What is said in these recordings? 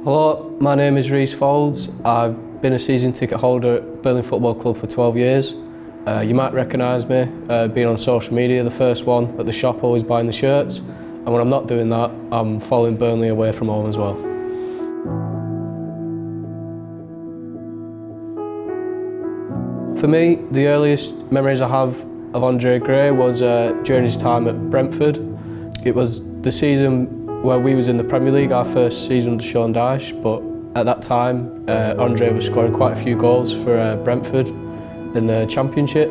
Hello, my name is Reece. I've been a season ticket holder at Burnley Football Club for 12 years. You might recognise me being on social media, the first one at the shop, always buying the shirts. And when I'm not doing that, I'm following Burnley away from home as well. For me, the earliest memories I have of Andre Gray was during his time at Brentford. It was the season where we was in the Premier League, our first season under Sean Dyche, but at that time Andre was scoring quite a few goals for Brentford in the Championship.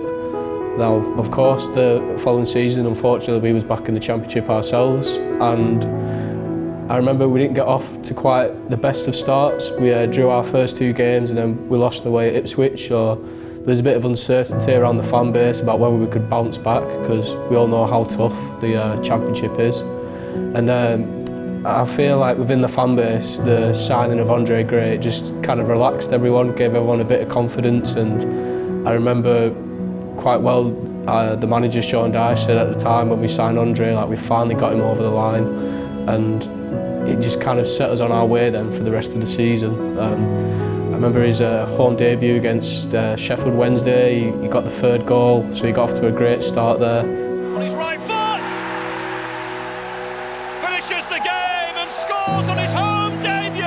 Now, of course, the following season, unfortunately, we was back in the Championship ourselves, and I remember we didn't get off to quite the best of starts. We drew our first two games and then we lost away at Ipswich, so there's a bit of uncertainty around the fan base about whether we could bounce back, because we all know how tough the Championship is. And I feel like within the fan base, the signing of Andre Gray just kind of relaxed everyone, gave everyone a bit of confidence. And I remember quite well the manager Sean Dyche said at the time when we signed Andre, like, we finally got him over the line, and it just kind of set us on our way then for the rest of the season. I remember his home debut against Sheffield Wednesday. He got the third goal, so he got off to a great start there. On his right foot, finishes the game and scores on his home debut.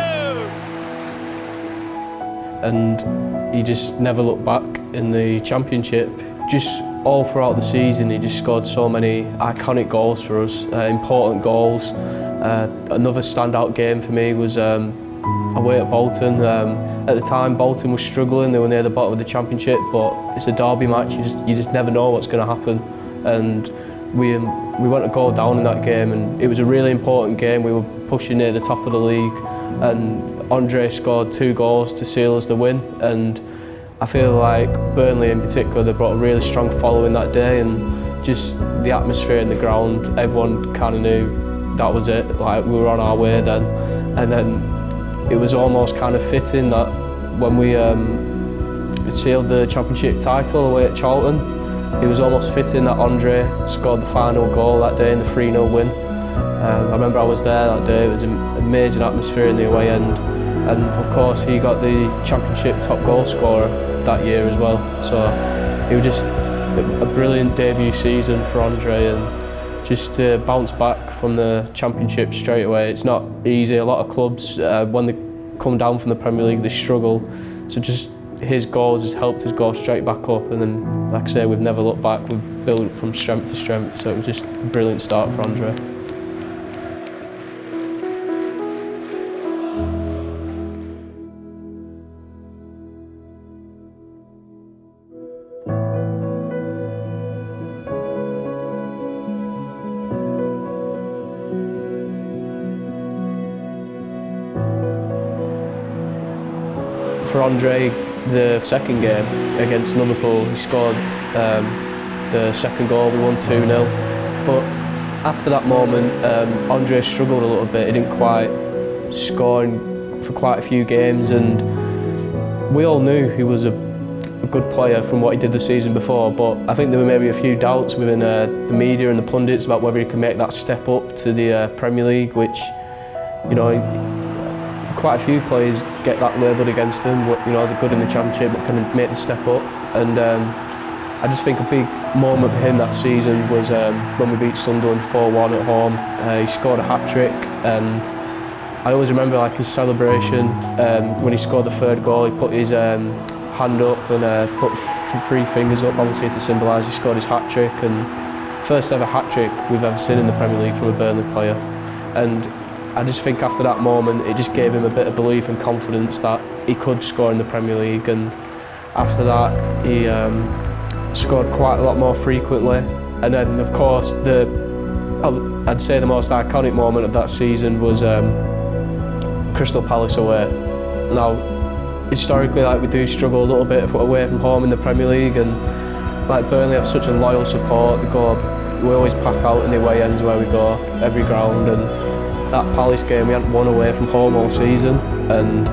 And he just never looked back in the Championship. Just all throughout the season, he just scored so many iconic goals for us, important goals. Another standout game for me was away at Bolton. At the time, Bolton was struggling. They were near the bottom of the Championship, but it's a derby match. You just never know what's going to happen. And we went a goal down in that game, and it was a really important game. We were pushing near the top of the league, and Andre scored 2 goals to seal us the win. And I feel like Burnley in particular, they brought a really strong following that day, and just the atmosphere in the ground, everyone kind of knew that was it. Like, we were on our way then. And then it was almost kind of fitting that when we sealed the Championship title away at Charlton, it was almost fitting that Andre scored the final goal that day in the 3-0 win. I remember I was there that day. It was an amazing atmosphere in the away end, and of course he got the Championship top goal scorer that year as well. So it was just a brilliant debut season for Andre, and just to bounce back from the Championship straight away, it's not easy. A lot of clubs, when they come down from the Premier League, they struggle. So just his goals has helped us go straight back up, and then, like I say, we've never looked back. We've built up from strength to strength, so it was just a brilliant start for Andre. For Andre, the second game against Liverpool, he scored the second goal. We won 2-0. But after that moment, Andre struggled a little bit. He didn't quite score for quite a few games, and we all knew he was a good player from what he did the season before. But I think there were maybe a few doubts within the media and the pundits about whether he could make that step up to the Premier League, which, you know, quite a few players get that labelled against them. You know, they're good in the Championship but can make the step up. And I just think a big moment for him that season was when we beat Sunderland 4-1 at home. He scored a hat-trick, and I always remember, like, his celebration when he scored the third goal. He put his hand up and put 3 fingers up, obviously to symbolise he scored his hat-trick, and first ever hat-trick we've ever seen in the Premier League from a Burnley player. And I just think after that moment, it just gave him a bit of belief and confidence that he could score in the Premier League. And after that, he scored quite a lot more frequently. And then, of course, I'd say the most iconic moment of that season was Crystal Palace away. Now, historically, like, we do struggle a little bit away from home in the Premier League, and like, Burnley have such a loyal support. We always pack out in the away ends where we go, every ground. And that Palace game, we hadn't won away from home all season, and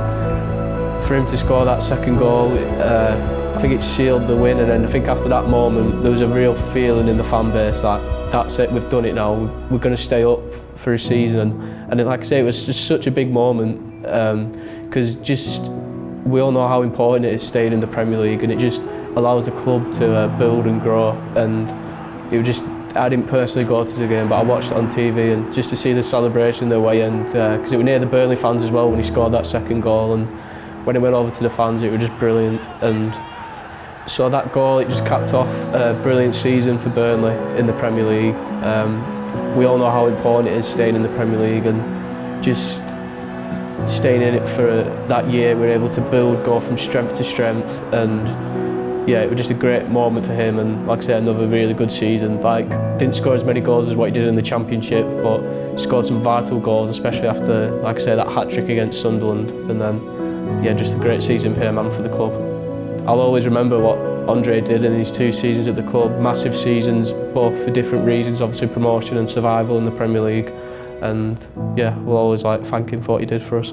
for him to score that second goal, I think it sealed the win. And then I think after that moment, there was a real feeling in the fan base that that's it, we've done it now, we're going to stay up for a season. And like I say, it was just such a big moment, because just we all know how important it is staying in the Premier League, and it just allows the club to build and grow. And it was just, I didn't personally go to the game, but I watched it on TV, and just to see the celebration the way end, because it was near the Burnley fans as well when he scored that second goal, and when it went over to the fans it was just brilliant. And so that goal, it just capped off a brilliant season for Burnley in the Premier League. We all know how important it is staying in the Premier League, and just staying in it for that year we were able to build, go from strength to strength, and yeah, it was just a great moment for him. And like I said, another really good season. Like, didn't score as many goals as what he did in the Championship, but scored some vital goals, especially after, like I say, that hat-trick against Sunderland. And then, yeah, just a great season for him and for the club. I'll always remember what Andre did in his 2 seasons at the club. Massive seasons, both for different reasons, obviously promotion and survival in the Premier League. And yeah, we'll always thank him for what he did for us.